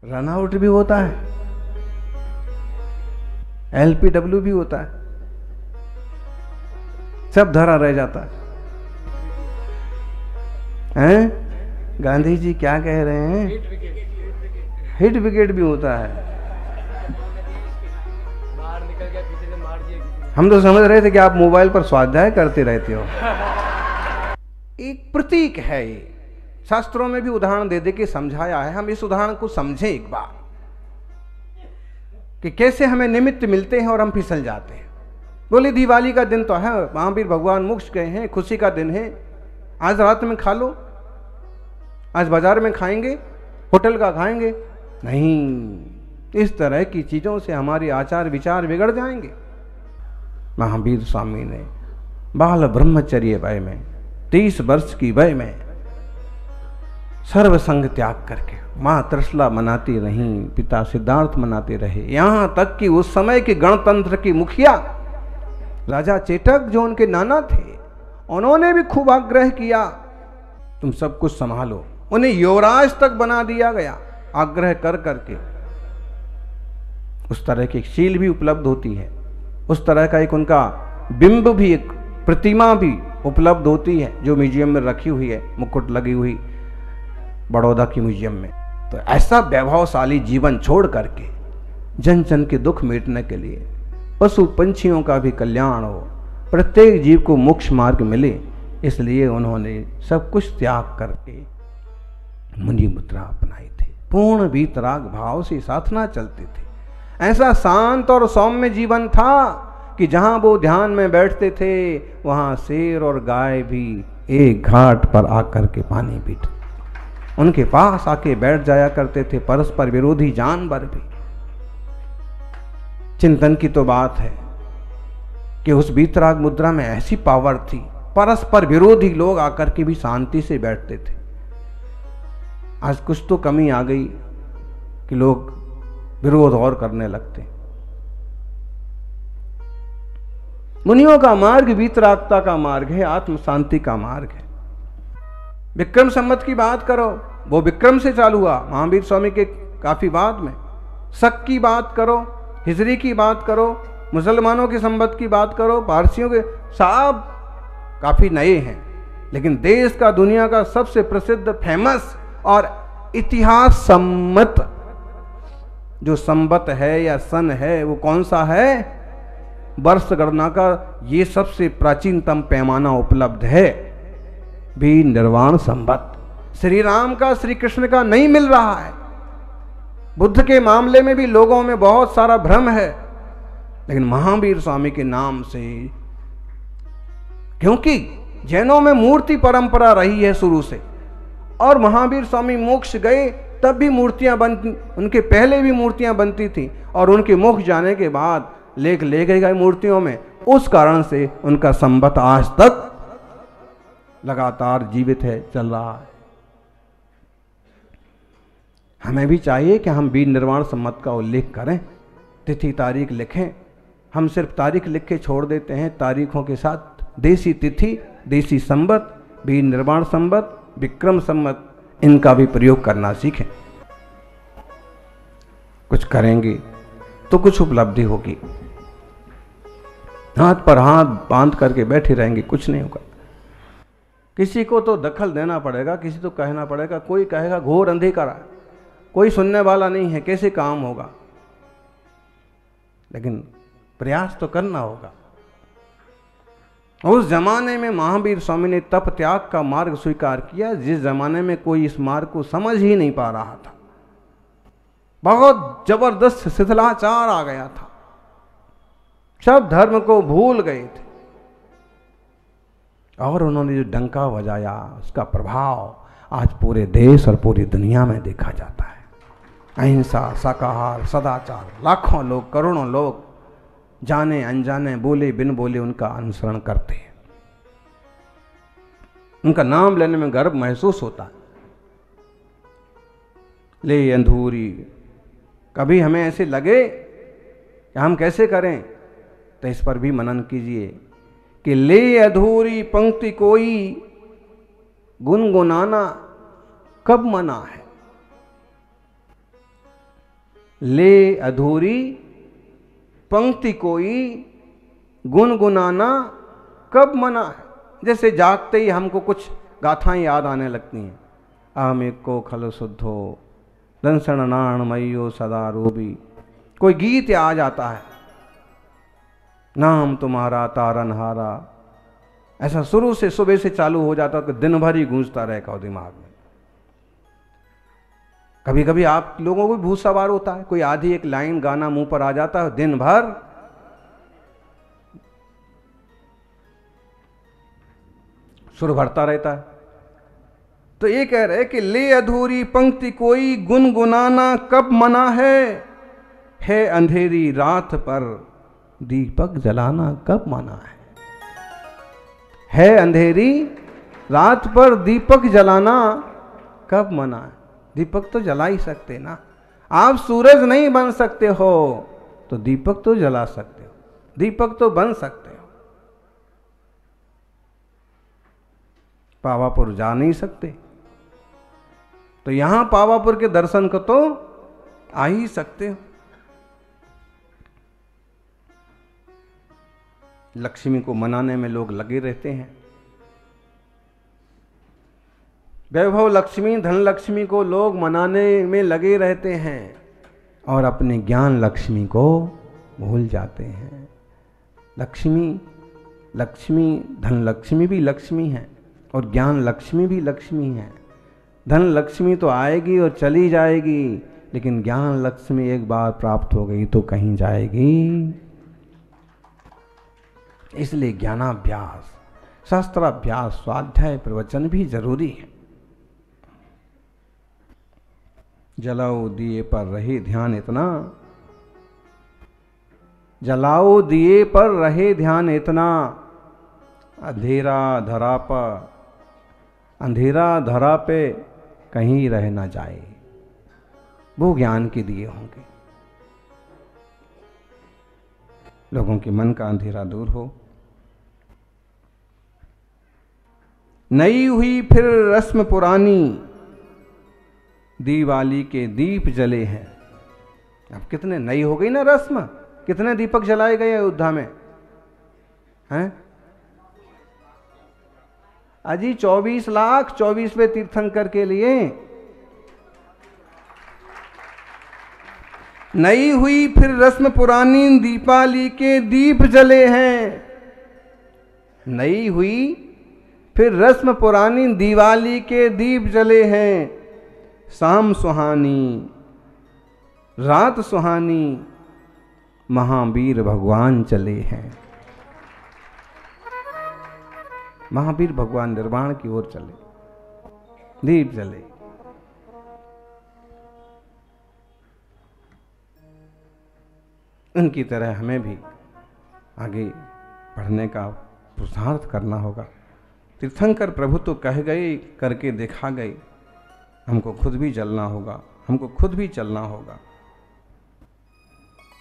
Run out भी होता है, LPW भी होता है, सब धरा रह जाता है। गांधी जी क्या कह रहे हैं? हिट विकेट भी होता है। हम तो समझ रहे थे कि आप मोबाइल पर स्वाध्याय करते रहते हो। एक प्रतीक है ये, शास्त्रों में भी उदाहरण दे दे के समझाया है। हम इस उदाहरण को समझें एक बार कि कैसे हमें निमित्त मिलते हैं और हम फिसल जाते हैं। बोले दिवाली का दिन तो है, महावीर भगवान मोक्ष गए हैं, खुशी का दिन है, आज रात में खा लो, आज बाजार में खाएंगे, होटल का खाएंगे। नहीं, इस तरह की चीजों से हमारे आचार विचार बिगड़ जाएंगे। महावीर स्वामी ने बाल ब्रह्मचर्य वय में 30 वर्ष की वय में सर्व संग त्याग करके मां त्रिशला मनाती रहीं, पिता सिद्धार्थ मनाते रहे, यहां तक कि उस समय के गणतंत्र की मुखिया राजा चेटक जो उनके नाना थे, उन्होंने भी खूब आग्रह किया तुम सब कुछ संभालो। उन्हें युवराज तक बना दिया गया आग्रह कर करके। उस तरह की एक शील भी उपलब्ध होती है, उस तरह का एक उनका बिंब भी, एक प्रतिमा भी उपलब्ध होती है जो म्यूजियम में रखी हुई है, मुकुट लगी हुई बड़ौदा की म्यूजियम में। तो ऐसा वैभवशाली जीवन छोड़ करके जन जन के दुख मिटने के लिए, पशु पंछियों का भी कल्याण हो, प्रत्येक जीव को मोक्ष मार्ग मिले, इसलिए उन्होंने सब कुछ त्याग करके मुनि मुद्रा अपनाई थी। पूर्ण वीतराग भाव से साधना चलते थे। ऐसा शांत और सौम्य जीवन था कि जहां वो ध्यान में बैठते थे वहां शेर और गाय भी एक घाट पर आकर के पानी पीते, उनके पास आके बैठ जाया करते थे। परस्पर विरोधी जानवर भी। चिंतन की तो बात है कि उस वीतराग मुद्रा में ऐसी पावर थी, परस्पर विरोधी लोग आकर के भी शांति से बैठते थे। आज कुछ तो कमी आ गई कि लोग विरोध और करने लगते। मुनियों का मार्ग वीतरागता का मार्ग है, आत्म शांति का मार्ग है। विक्रम संवत की बात करो, वो विक्रम से चालू हुआ, महावीर स्वामी के काफी बाद में। शक की बात करो, हिजरी की बात करो, मुसलमानों के संवत की बात करो, पारसियों के, सब काफी नए हैं। लेकिन देश का, दुनिया का सबसे प्रसिद्ध, फेमस और इतिहास सम्मत जो संवत है या सन है, वो कौन सा है? वर्ष गणना का ये सबसे प्राचीनतम पैमाना उपलब्ध है, भी निर्वाण संवत। श्री राम का, श्री कृष्ण का नहीं मिल रहा है। बुद्ध के मामले में भी लोगों में बहुत सारा भ्रम है, लेकिन महावीर स्वामी के नाम से, क्योंकि जैनों में मूर्ति परंपरा रही है शुरू से, और महावीर स्वामी मोक्ष गए तब भी मूर्तियां बनती, उनके पहले भी मूर्तियां बनती थी, और उनके मोक्ष जाने के बाद लेख ले गए मूर्तियों में। उस कारण से उनका संवत आज तक लगातार जीवित है, चल रहा है। हमें भी चाहिए कि हम वीर निर्वाण संवत का उल्लेख करें, तिथि तारीख लिखें। हम सिर्फ तारीख लिख के छोड़ देते हैं, तारीखों के साथ देसी तिथि, देसी संवत, वीर निर्वाण संवत, विक्रम संवत, इनका भी प्रयोग करना सीखें। कुछ करेंगे तो कुछ उपलब्धि होगी। हाथ पर हाथ बांध करके बैठे रहेंगे, कुछ नहीं होगा। किसी को तो दखल देना पड़ेगा, किसी को कहना पड़ेगा। कोई कहेगा घोर अंधेरा, कोई सुनने वाला नहीं है, कैसे काम होगा? लेकिन प्रयास तो करना होगा। उस जमाने में महावीर स्वामी ने तप त्याग का मार्ग स्वीकार किया, जिस जमाने में कोई इस मार्ग को समझ ही नहीं पा रहा था। बहुत जबरदस्त शिथिलाचार आ गया था, सब धर्म को भूल गए थे, और उन्होंने जो डंका बजाया उसका प्रभाव आज पूरे देश और पूरी दुनिया में देखा जाता है। अहिंसा, शाकाहार, सदाचार, लाखों लोग, करोड़ों लोग जाने अनजाने, बोले बिन बोले उनका अनुसरण करते हैं। उनका नाम लेने में गर्व महसूस होता है। ले अंधूरी, कभी हमें ऐसे लगे कि हम कैसे करें, तो इस पर भी मनन कीजिए कि ले अधूरी पंक्ति कोई गुनगुनाना कब मना है। ले अधूरी पंक्ति कोई गुनगुनाना कब मना है। जैसे जागते ही हमको कुछ गाथाएं याद आने लगती हैं। अहम एक को खल शुद्धो दंसण नाण मयो सदा रूबी, कोई गीत आ जाता है, नाम तुम्हारा तारनहारा, ऐसा शुरू से सुबह से चालू हो जाता है कि दिन भर ही गूंजता रहेगा दिमाग में। कभी कभी आप लोगों को भी भूत सवार होता है, कोई आधी एक लाइन गाना मुंह पर आ जाता है, दिन भर सुर भरता रहता है। तो ये कह रहे कि ले अधूरी पंक्ति कोई गुनगुनाना कब मना है अंधेरी रात पर दीपक जलाना कब मना है अंधेरी रात पर दीपक जलाना कब मना है। दीपक तो जला ही सकते ना, आप सूरज नहीं बन सकते हो तो दीपक तो जला सकते हो, दीपक तो बन सकते हो। पावापुर जा नहीं सकते तो यहां पावापुर के दर्शन को तो आ ही सकते हो। लक्ष्मी को मनाने में लोग लगे रहते हैं। वैभव लक्ष्मी धन लक्ष्मी को लोग मनाने में लगे रहते हैं और अपने ज्ञान लक्ष्मी को भूल जाते हैं। लक्ष्मी धन लक्ष्मी भी लक्ष्मी है और ज्ञान लक्ष्मी भी लक्ष्मी है। धन लक्ष्मी तो आएगी और चली जाएगी, लेकिन ज्ञान लक्ष्मी एक बार प्राप्त हो गई तो कहीं जाएगी। इसलिए ज्ञानाभ्यास, शास्त्राभ्यास, स्वाध्याय, प्रवचन भी जरूरी है। जलाओ दिए पर रहे ध्यान इतना, जलाओ दिए पर रहे ध्यान इतना, अंधेरा धरा पे कहीं रह ना जाए। वो ज्ञान के दिए होंगे, लोगों के मन का अंधेरा दूर हो। नई हुई फिर रस्म पुरानी, दिवाली के दीप जले हैं। अब कितने नई हो गई ना रस्म, कितने दीपक जलाए गए अयोध्या में हैं। अजी 24 लाख 24वें तीर्थंकर के लिए नई हुई फिर रस्म पुरानी, दीपावली के दीप जले हैं। नई हुई फिर रस्म पुरानी, दिवाली के दीप जले हैं। शाम सुहानी रात सुहानी, महावीर भगवान चले हैं। महावीर भगवान निर्वाण की ओर चले, दीप जले। उनकी तरह हमें भी आगे बढ़ने का पुरुषार्थ करना होगा। तीर्थंकर प्रभु तो कह गए, करके दिखा गए, हमको खुद भी जलना होगा, हमको खुद भी चलना होगा।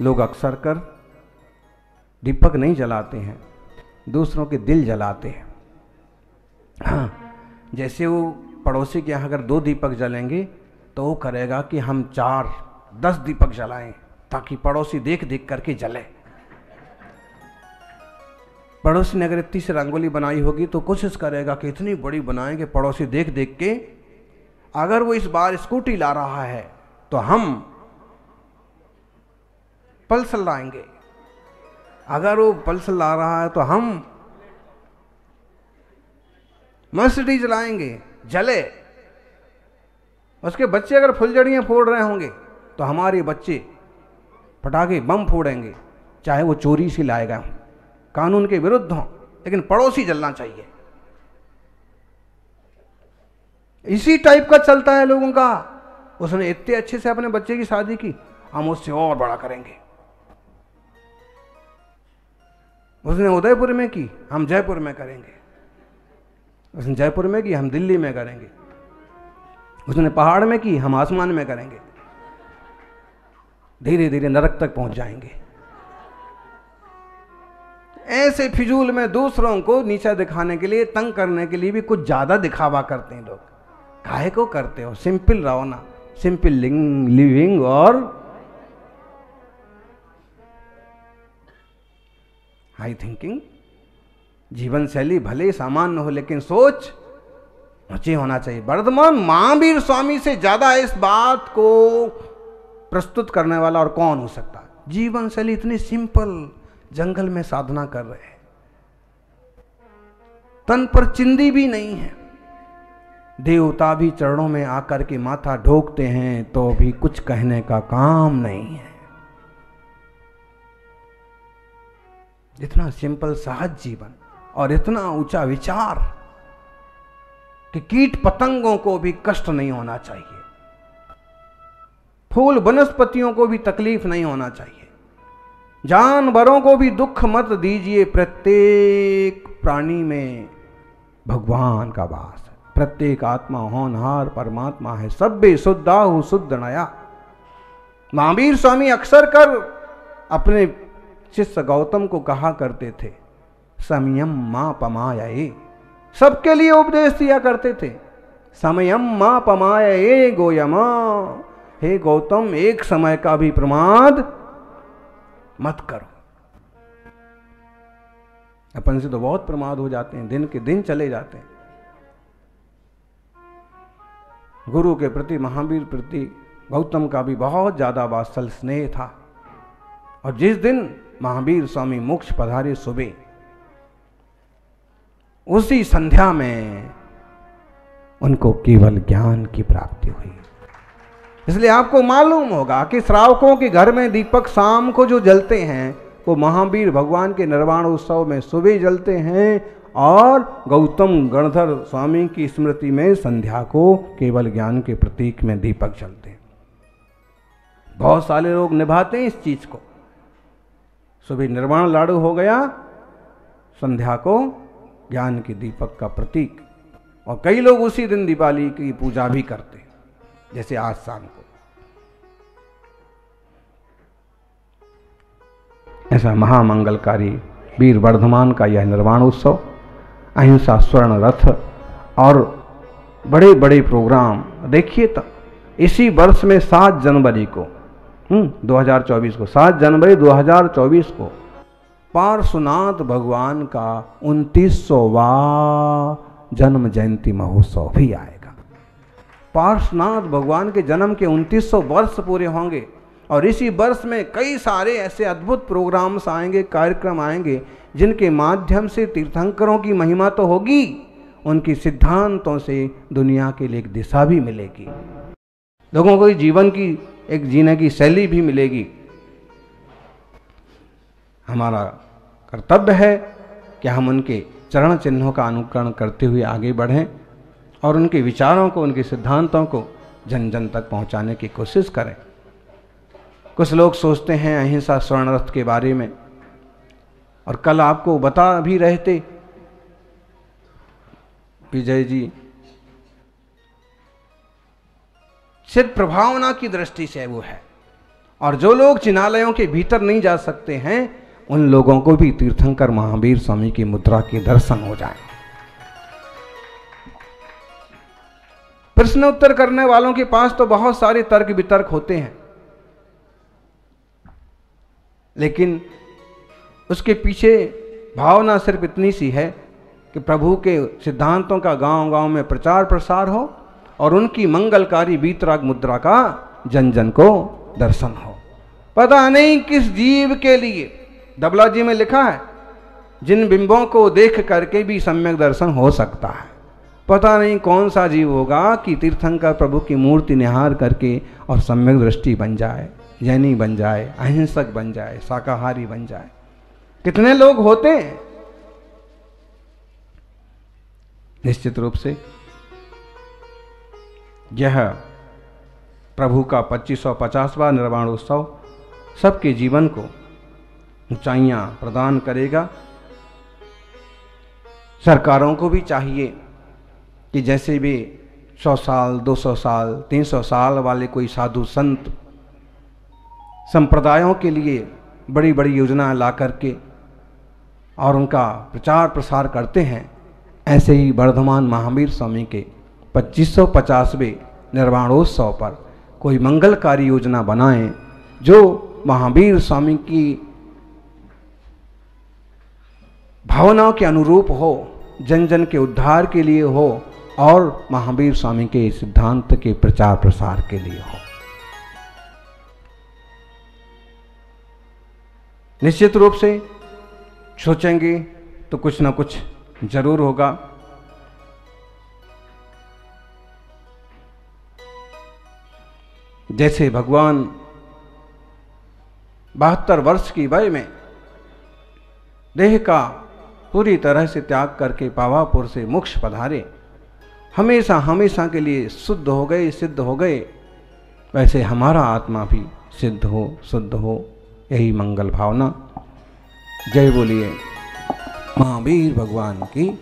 लोग अक्सर कर दीपक नहीं जलाते हैं, दूसरों के दिल जलाते हैं। हाँ, जैसे वो पड़ोसी के यहाँ अगर 2 दीपक जलेंगे तो वो करेगा कि हम 4-10 दीपक जलाएं ताकि पड़ोसी देख देख करके जले। पड़ोसी ने अगर इतनी सी रंगोली बनाई होगी तो कोशिश करेगा कि इतनी बड़ी बनाएंगे पड़ोसी देख देख के। अगर वो इस बार स्कूटी ला रहा है तो हम पल्सर लाएंगे, अगर वो पल्सर ला रहा है तो हम मर्सिडीज लाएंगे, जले। उसके बच्चे अगर फुलझड़ियां फोड़ रहे होंगे तो हमारे बच्चे पटाखे बम फोड़ेंगे, चाहे वो चोरी से लाएगा, कानून के विरुद्ध हो, लेकिन पड़ोसी जलना चाहिए। इसी टाइप का चलता है लोगों का। उसने इतने अच्छे से अपने बच्चे की शादी की, हम उससे और बड़ा करेंगे। उसने उदयपुर में की, हम जयपुर में करेंगे। उसने जयपुर में की, हम दिल्ली में करेंगे। उसने पहाड़ में की, हम आसमान में करेंगे। धीरे धीरे नरक तक पहुंच जाएंगे। ऐसे फिजूल में दूसरों को नीचा दिखाने के लिए, तंग करने के लिए भी कुछ ज्यादा दिखावा करते हैं लोग। काहे को करते हो? सिंपल रहो ना, सिंपल लिविंग और हाई थिंकिंग, जीवन शैली भले सामान्य हो लेकिन सोच ऊंची होना चाहिए। वर्धमान महावीर स्वामी से ज्यादा इस बात को प्रस्तुत करने वाला और कौन हो सकता है। जीवन शैली इतनी सिंपल, जंगल में साधना कर रहे हैं, तन पर चिंदी भी नहीं है, देवता भी चरणों में आकर के माथा ढोकते हैं तो भी कुछ कहने का काम नहीं है। इतना सिंपल सहज जीवन और इतना ऊंचा विचार कि कीट पतंगों को भी कष्ट नहीं होना चाहिए, फूल वनस्पतियों को भी तकलीफ नहीं होना चाहिए, जानवरों को भी दुख मत दीजिए। प्रत्येक प्राणी में भगवान का वास है, प्रत्येक आत्मा होनहार परमात्मा है। सब्बे शुद्धाहु शुद्ध नया। महावीर स्वामी अक्सर कर अपने शिष्य गौतम को कहा करते थे, समयम मां पमाये। सबके लिए उपदेश दिया करते थे, समयम मां पमाये गोयमा। हे गौतम, एक समय का भी प्रमाद मत करो। अपन से तो बहुत प्रमाद हो जाते हैं, दिन के दिन चले जाते हैं। गुरु के प्रति, महावीर प्रति गौतम का भी बहुत ज्यादा वात्सल स्नेह था। और जिस दिन महावीर स्वामी मोक्ष पधारे सुबह, उसी संध्या में उनको केवल ज्ञान की प्राप्ति हुई। इसलिए आपको मालूम होगा कि श्रावकों के घर में दीपक शाम को जो जलते हैं वो महावीर भगवान के निर्वाण उत्सव में सुबह जलते हैं, और गौतम गणधर स्वामी की स्मृति में संध्या को केवल ज्ञान के प्रतीक में दीपक जलते हैं। बहुत सारे लोग निभाते हैं इस चीज को। सुबह निर्वाण लाडू हो गया, संध्या को ज्ञान के दीपक का प्रतीक। और कई लोग उसी दिन दिवाली की पूजा भी करते हैं, जैसे आज शाम को। ऐसा महामंगलकारी वीर वर्धमान का यह निर्वाण उत्सव, अहिंसा स्वर्ण रथ और बड़े बड़े प्रोग्राम देखिए। तो इसी वर्ष में 7 जनवरी को 2024 को 7 जनवरी 2024 को पार्श्वनाथ भगवान का 29वां जन्म जयंती महोत्सव भी आएगा। पार्श्वनाथ भगवान के जन्म के 2900 वर्ष पूरे होंगे, और इसी वर्ष में कई सारे ऐसे अद्भुत प्रोग्राम्स आएंगे, कार्यक्रम आएंगे, जिनके माध्यम से तीर्थंकरों की महिमा तो होगी, उनके सिद्धांतों से दुनिया के लिए एक दिशा भी मिलेगी, लोगों को जीवन की एक जीने की शैली भी मिलेगी। हमारा कर्तव्य है कि हम उनके चरण चिन्हों का अनुकरण करते हुए आगे बढ़ें और उनके विचारों को, उनके सिद्धांतों को जन जन तक पहुंचाने की कोशिश करें। कुछ लोग सोचते हैं अहिंसा स्वर्ण रथ के बारे में, और कल आपको बता भी रहे थे विजय जी, सिर्फ प्रभावना की दृष्टि से वो है, और जो लोग चिन्हालयों के भीतर नहीं जा सकते हैं उन लोगों को भी तीर्थंकर महावीर स्वामी की मुद्रा के दर्शन हो जाएं। प्रश्न उत्तर करने वालों के पास तो बहुत सारे तर्क वितर्क होते हैं, लेकिन उसके पीछे भावना सिर्फ इतनी सी है कि प्रभु के सिद्धांतों का गांव-गांव में प्रचार प्रसार हो और उनकी मंगलकारी वीतराग मुद्रा का जन जन को दर्शन हो। पता नहीं किस जीव के लिए, दबला जी में लिखा है, जिन बिंबों को देख करके भी सम्यक दर्शन हो सकता है। पता नहीं कौन सा जीव होगा कि तीर्थंकर प्रभु की मूर्ति निहार करके और सम्यक दृष्टि बन जाए, जैनी बन जाए, अहिंसक बन जाए, शाकाहारी बन जाए। कितने लोग होते हैं। निश्चित रूप से यह प्रभु का 2550वां निर्वाण उत्सव सबके जीवन को ऊंचाइयां प्रदान करेगा। सरकारों को भी चाहिए कि जैसे भी 100 साल, 200 साल, 300 साल वाले कोई साधु संत संप्रदायों के लिए बड़ी बड़ी योजना ला करके और उनका प्रचार प्रसार करते हैं, ऐसे ही वर्धमान महावीर स्वामी के 2550वें निर्वाणोत्सव पर कोई मंगलकारी योजना बनाएं जो महावीर स्वामी की भावनाओं के अनुरूप हो, जन जन के उद्धार के लिए हो और महावीर स्वामी के सिद्धांत के प्रचार प्रसार के लिए हो। निश्चित रूप से सोचेंगे तो कुछ ना कुछ जरूर होगा। जैसे भगवान 72 वर्ष की वय में देह का पूरी तरह से त्याग करके पावापुर से मोक्ष पधारे, हमेशा हमेशा के लिए शुद्ध हो गए, सिद्ध हो गए, वैसे हमारा आत्मा भी सिद्ध हो, शुद्ध हो, यही मंगल भावना। जय बोलिए महावीर भगवान की।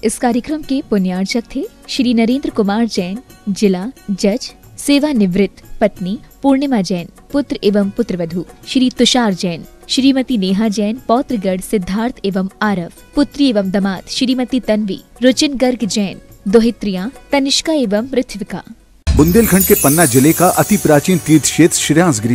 इस कार्यक्रम के पुण्यार्चक थे श्री नरेंद्र कुमार जैन, जिला जज, सेवानिवृत्त, पत्नी पूर्णिमा जैन, पुत्र एवं पुत्रवधू श्री तुषार जैन, श्रीमती नेहा जैन, पौत्रगढ़ सिद्धार्थ एवं आरव, पुत्री एवं दामाद श्रीमती तन्वी, रुचिन गर्ग जैन, दोहित्रियां तनिष्का एवं पृथ्विका। बुंदेलखंड के पन्ना जिले का अति प्राचीन तीर्थ क्षेत्र श्रेयांसगिरी